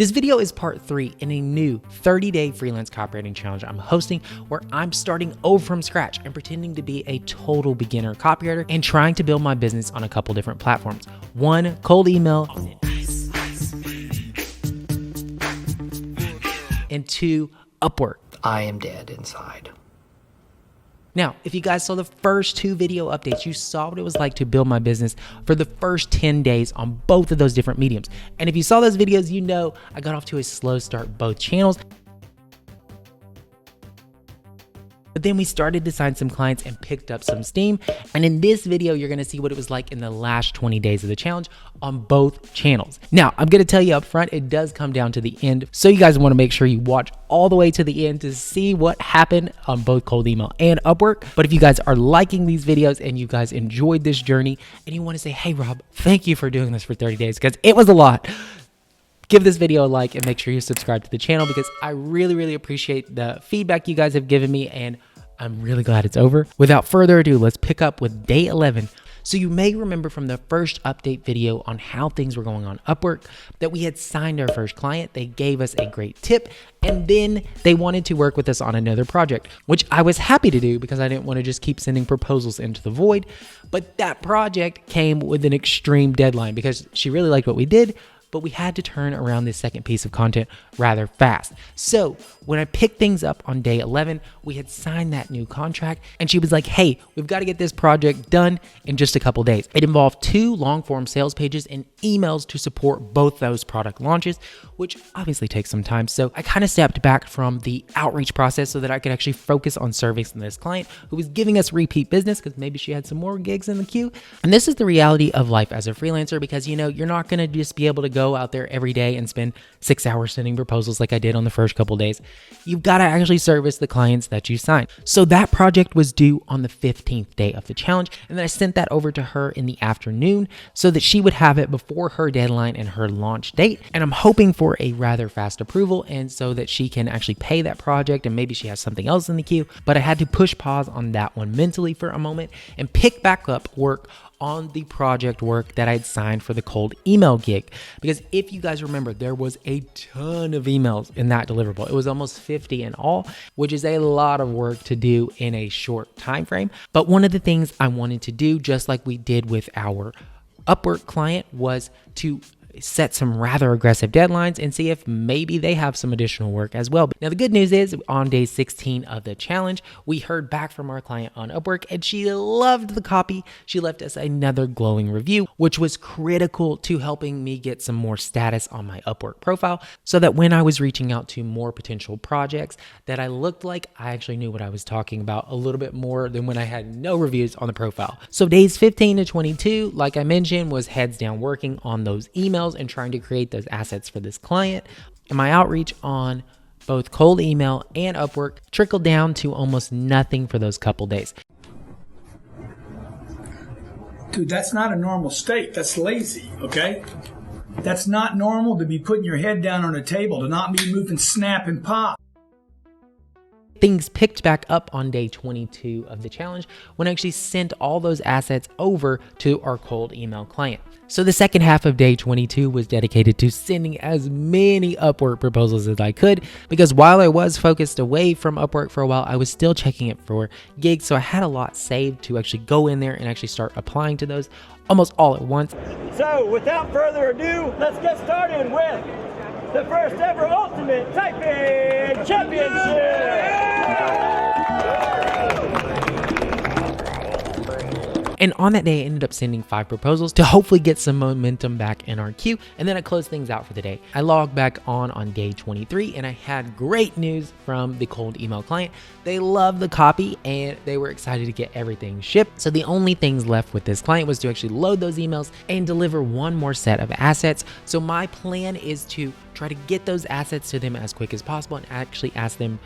This video is part 3 in a new 30-day freelance copywriting challenge I'm hosting, where I'm starting over from scratch and pretending to be a total beginner copywriter and trying to build my business on a couple different platforms. 1, cold email, and 2, Upwork. I am dead inside. Now, if you guys saw the first 2 video updates, you saw what it was like to build my business for the first 10 days on both of those different mediums. And if you saw those videos, you know I got off to a slow start both channels. But then we started to sign some clients and picked up some steam. And in this video, you're gonna see what it was like in the last 20 days of the challenge on both channels. Now, I'm gonna tell you up front, it does come down to the end. So you guys wanna make sure you watch all the way to the end to see what happened on both cold email and Upwork. But if you guys are liking these videos and you guys enjoyed this journey and you wanna say, hey Rob, thank you for doing this for 30 days, because it was a lot. Give this video a like and make sure you subscribe to the channel, because I really appreciate the feedback you guys have given me, and I'm really glad it's over. Without further ado, let's pick up with day 11. So you may remember from the first update video on how things were going on Upwork that we had signed our first client. They gave us a great tip, and then they wanted to work with us on another project, which I was happy to do because I didn't want to just keep sending proposals into the void. But that project came with an extreme deadline because she really liked what we did, but we had to turn around this second piece of content rather fast. So when I picked things up on day 11, we had signed that new contract, and she was like, hey, we've got to get this project done in just a couple days. It involved 2 long form sales pages and emails to support both those product launches, which obviously takes some time. So I kind of stepped back from the outreach process so that I could actually focus on servicing this client who was giving us repeat business, because maybe she had some more gigs in the queue. And this is the reality of life as a freelancer, because you're not going to just be able to go out there every day and spend 6 hours sending proposals like I did on the first couple days. You've got to actually service the clients that you sign. So that project was due on the 15th day of the challenge, and then I sent that over to her in the afternoon so that she would have it before her deadline and her launch date. And I'm hoping for a rather fast approval, and so that she can actually pay that project, and maybe she has something else in the queue. But I had to push pause on that one mentally for a moment and pick back up work on the project work that I'd signed for the cold email gig. Because if you guys remember, there was a ton of emails in that deliverable. It was almost 50 in all, which is a lot of work to do in a short time frame. But one of the things I wanted to do, just like we did with our Upwork client, was to set some rather aggressive deadlines and see if maybe they have some additional work as well. Now, the good news is on day 16 of the challenge, we heard back from our client on Upwork, and she loved the copy. She left us another glowing review, which was critical to helping me get some more status on my Upwork profile, so that when I was reaching out to more potential projects, that I looked like I actually knew what I was talking about a little bit more than when I had no reviews on the profile. So days 15 to 22, like I mentioned, was heads down working on those emails and trying to create those assets for this client. And my outreach on both cold email and Upwork trickled down to almost nothing for those couple days. Dude, that's not a normal state. That's lazy, okay? That's not normal to be putting your head down on a table, to not be moving snap and pop. Things picked back up on day 22 of the challenge when I actually sent all those assets over to our cold email client. So the second half of day 22 was dedicated to sending as many Upwork proposals as I could, because while I was focused away from Upwork for a while, I was still checking it for gigs. So I had a lot saved to actually go in there and actually start applying to those almost all at once. So without further ado, let's get started with the first ever Ultimate Typing Championship. And on that day, I ended up sending 5 proposals to hopefully get some momentum back in our queue. And then I closed things out for the day. I logged back on day 23, and I had great news from the cold email client. They loved the copy and they were excited to get everything shipped. So the only things left with this client was to actually load those emails and deliver one more set of assets. So my plan is to try to get those assets to them as quick as possible and actually ask them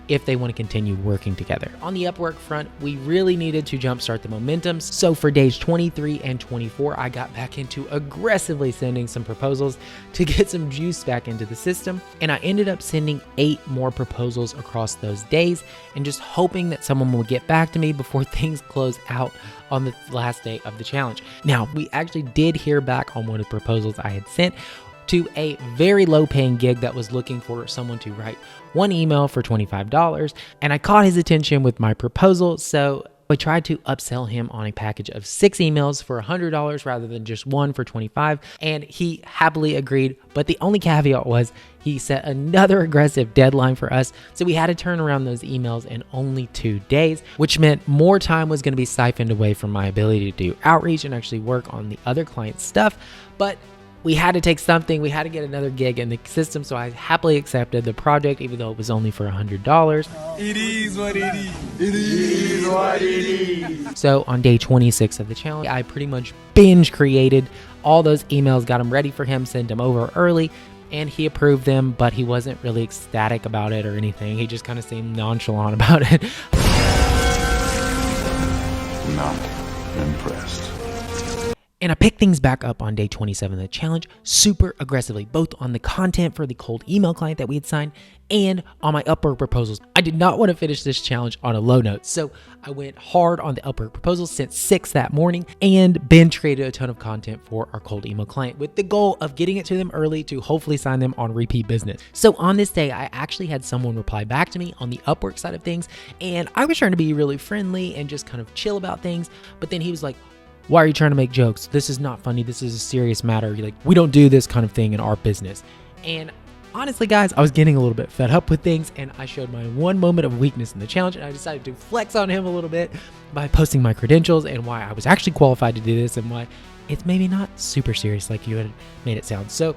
if they want to continue working together. On the Upwork front, we really needed to jumpstart the momentum. So for days 23 and 24, I got back into aggressively sending some proposals to get some juice back into the system. And I ended up sending 8 more proposals across those days, and just hoping that someone will get back to me before things close out on the last day of the challenge. Now, we actually did hear back on one of the proposals I had sent, to a very low paying gig that was looking for someone to write one email for $25. And I caught his attention with my proposal. So I tried to upsell him on a package of 6 emails for $100 rather than just one for $25. And he happily agreed. But the only caveat was he set another aggressive deadline for us. So we had to turn around those emails in only 2 days, which meant more time was going to be siphoned away from my ability to do outreach and actually work on the other client's stuff. But we had to take something. We had to get another gig in the system. So I happily accepted the project, even though it was only for $100. It is what it is. It is what it is. So on day 26 of the challenge, I pretty much binge created all those emails, got them ready for him, sent them over early, and he approved them, but he wasn't really ecstatic about it or anything. He just kind of seemed nonchalant about it. Not impressed. And I picked things back up on day 27 of the challenge super aggressively, both on the content for the cold email client that we had signed and on my Upwork proposals. I did not want to finish this challenge on a low note, so I went hard on the Upwork proposals, sent 6 that morning, and binge created a ton of content for our cold email client with the goal of getting it to them early to hopefully sign them on repeat business. So on this day, I actually had someone reply back to me on the Upwork side of things, and I was trying to be really friendly and just kind of chill about things, but then he was like, "Why are you trying to make jokes? This is not funny. This is a serious matter. Like, we don't do this kind of thing in our business." And honestly, guys, I was getting a little bit fed up with things, and I showed my one moment of weakness in the challenge, and I decided to flex on him a little bit by posting my credentials and why I was actually qualified to do this and why it's maybe not super serious like you had made it sound. So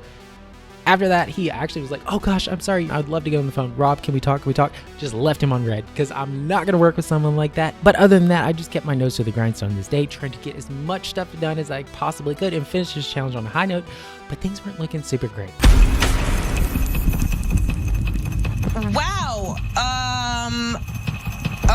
after that, he actually was like, "Oh gosh, I'm sorry. I'd love to get on the phone. Rob, can we talk? Can we talk?" Just left him on red because I'm not going to work with someone like that. But other than that, I just kept my nose to the grindstone this day, trying to get as much stuff done as I possibly could and finish this challenge on a high note. But things weren't looking super great. Wow.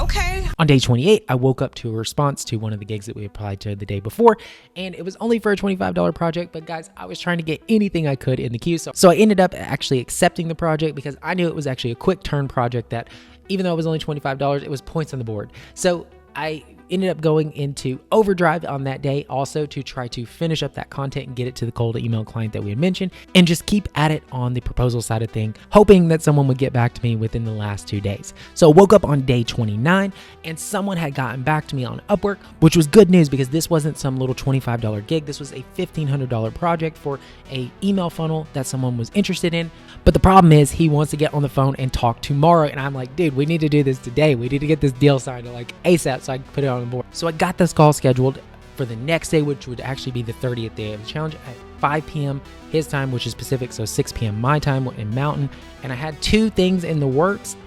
Okay. On day 28, I woke up to a response to one of the gigs that we applied to the day before, and it was only for a $25 project, but guys, I was trying to get anything I could in the queue. So I ended up actually accepting the project because I knew it was actually a quick turn project that even though it was only $25, it was points on the board. So I ended up going into overdrive on that day also to try to finish up that content and get it to the cold email client that we had mentioned and just keep at it on the proposal side of thing, hoping that someone would get back to me within the last 2 days. So I woke up on day 29 and someone had gotten back to me on Upwork, which was good news because this wasn't some little $25 gig. This was a $1,500 project for a email funnel that someone was interested in. But the problem is he wants to get on the phone and talk tomorrow. And I'm like, dude, we need to do this today. We need to get this deal signed like ASAP so I can put it on the board. So I got this call scheduled for the next day, which would actually be the 30th day of the challenge at 5 p.m. his time, which is Pacific, so 6 p.m. my time in Mountain. And I had 2 things in the works,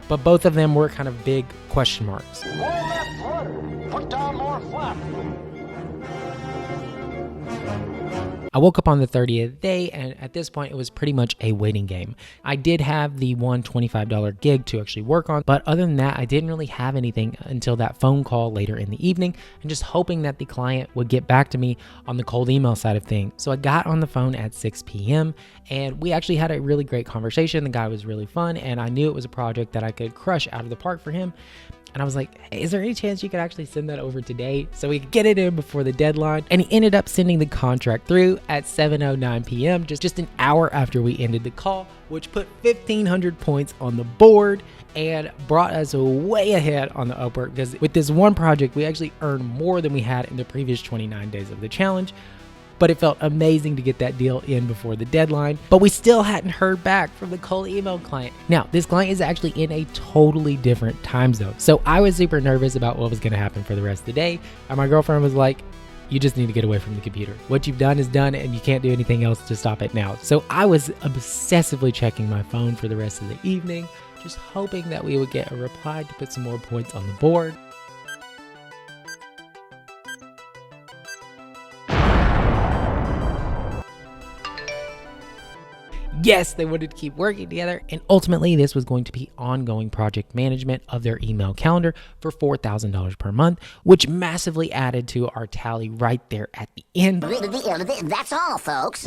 but both of them were kind of big question marks. More left rudder. Put down more flap. I woke up on the 30th day, and at this point, it was pretty much a waiting game. I did have the one $25 gig to actually work on, but other than that, I didn't really have anything until that phone call later in the evening, and just hoping that the client would get back to me on the cold email side of things. So I got on the phone at 6 p.m., and we actually had a really great conversation. The guy was really fun, and I knew it was a project that I could crush out of the park for him. And I was like, "Hey, is there any chance you could actually send that over today so we could get it in before the deadline?" And he ended up sending the contract through at 7:09 p.m., just an hour after we ended the call, which put 1,500 points on the board and brought us way ahead on the Upwork because with this one project, we actually earned more than we had in the previous 29 days of the challenge. But it felt amazing to get that deal in before the deadline. But we still hadn't heard back from the cold email client. Now, this client is actually in a totally different time zone. So I was super nervous about what was going to happen for the rest of the day. And my girlfriend was like, "You just need to get away from the computer. What you've done is done and you can't do anything else to stop it now." So I was obsessively checking my phone for the rest of the evening, just hoping that we would get a reply to put some more points on the board. Yes, they wanted to keep working together, and ultimately this was going to be ongoing project management of their email calendar for $4,000 per month, which massively added to our tally right there at the end. That's all, folks.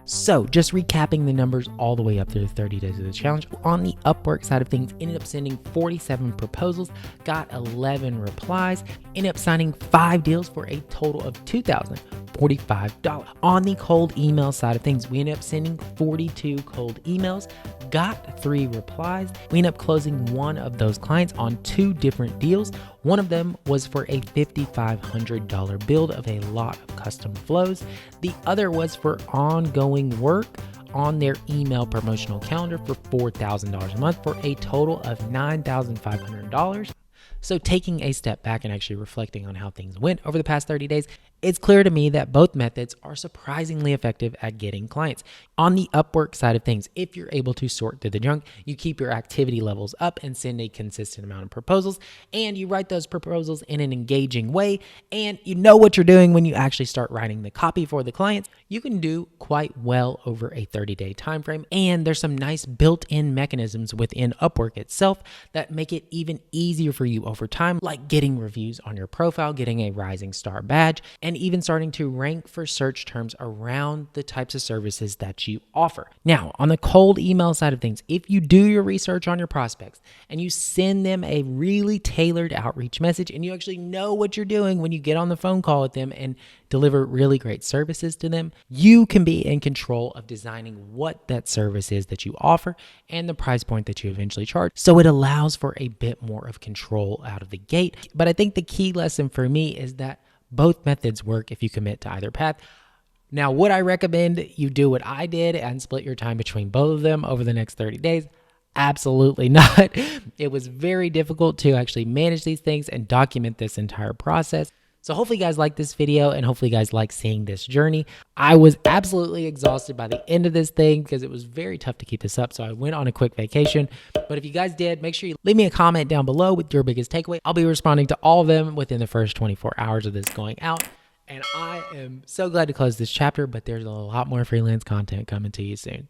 So just recapping the numbers all the way up to the 30 days of the challenge. On the Upwork side of things, ended up sending 47 proposals, got 11 replies, ended up signing 5 deals for a total of $2,045. On the cold email side of things, we ended up sending 42 cold emails, got 3 replies. We ended up closing one of those clients on 2 different deals. One of them was for a $5,500 build of a lot of custom flows. The other was for ongoing work on their email promotional calendar for $4,000 a month for a total of $9,500. So taking a step back and actually reflecting on how things went over the past 30 days, it's clear to me that both methods are surprisingly effective at getting clients. On the Upwork side of things, if you're able to sort through the junk, you keep your activity levels up and send a consistent amount of proposals, and you write those proposals in an engaging way, and you know what you're doing when you actually start writing the copy for the clients, you can do quite well over a 30-day time frame. And there's some nice built-in mechanisms within Upwork itself that make it even easier for you over time, like getting reviews on your profile, getting a rising star badge, and even starting to rank for search terms around the types of services that you offer. Now, on the cold email side of things, if you do your research on your prospects and you send them a really tailored outreach message and you actually know what you're doing when you get on the phone call with them and deliver really great services to them, you can be in control of designing what that service is that you offer and the price point that you eventually charge. So it allows for a bit more of control out of the gate. But I think the key lesson for me is that both methods work if you commit to either path. Now, would I recommend you do what I did and split your time between both of them over the next 30 days? Absolutely not. It was very difficult to actually manage these things and document this entire process. So hopefully you guys like this video and hopefully you guys like seeing this journey. I was absolutely exhausted by the end of this thing because it was very tough to keep this up. So I went on a quick vacation. But if you guys did, make sure you leave me a comment down below with your biggest takeaway. I'll be responding to all of them within the first 24 hours of this going out. And I am so glad to close this chapter, but there's a lot more freelance content coming to you soon.